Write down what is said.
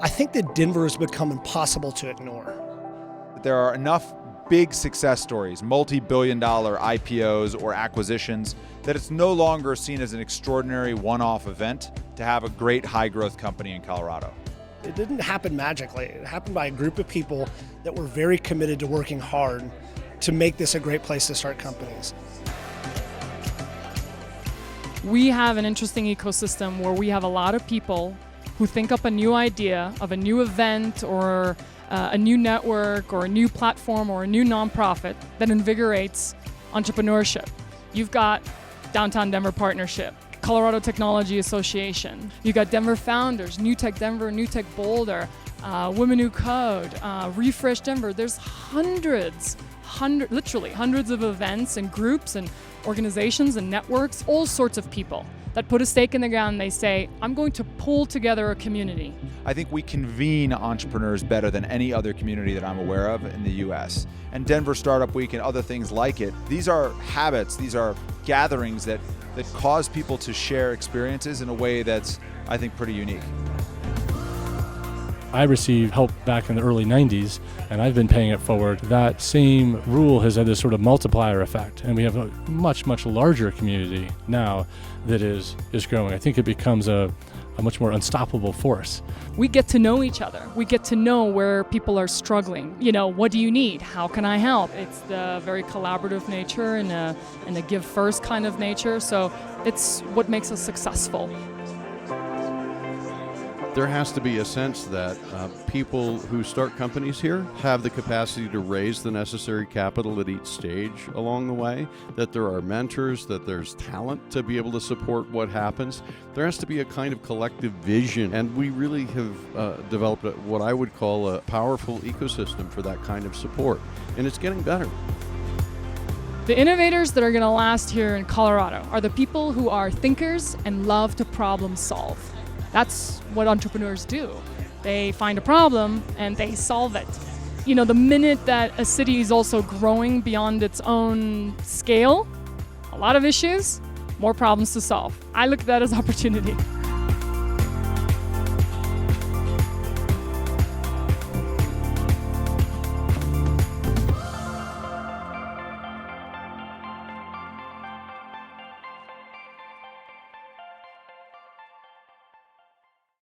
I think that Denver has become impossible to ignore. There are enough big success stories, multi-billion-dollar IPOs or acquisitions, that it's no longer seen as an extraordinary one-off event to have a great high-growth company in Colorado. It didn't happen magically. It happened by a group of people that were very committed to working hard to make this a great place to start companies. We have an interesting ecosystem where we have a lot of people who think up a new idea of a new event or a new network or a new platform or a new nonprofit that invigorates entrepreneurship. You've got Downtown Denver Partnership, Colorado Technology Association. You've got Denver Founders, New Tech Denver, New Tech Boulder, Women Who Code, Refresh Denver. There's literally hundreds of events and groups and organizations and networks, all sorts of people that put a stake in the ground and they say, I'm going to pull together a community. I think we convene entrepreneurs better than any other community that I'm aware of in the US. And Denver Startup Week and other things like it, these are habits, these are gatherings that cause people to share experiences in a way that's, I think, pretty unique. I received help back in the early 90s, and I've been paying it forward. That same rule has had this sort of multiplier effect, and we have a much, much larger community now that is growing. I think it becomes a much more unstoppable force. We get to know each other. We get to know where people are struggling. You know, what do you need? How can I help? It's the very collaborative nature and a give first kind of nature. So it's what makes us successful. There has to be a sense that people who start companies here have the capacity to raise the necessary capital at each stage along the way, that there are mentors, that there's talent to be able to support what happens. There has to be a kind of collective vision, and we really have developed what I would call a powerful ecosystem for that kind of support, and it's getting better. The innovators that are going to last here in Colorado are the people who are thinkers and love to problem solve. That's what entrepreneurs do. They find a problem and they solve it. You know, the minute that a city is also growing beyond its own scale, a lot of issues, more problems to solve. I look at that as opportunity.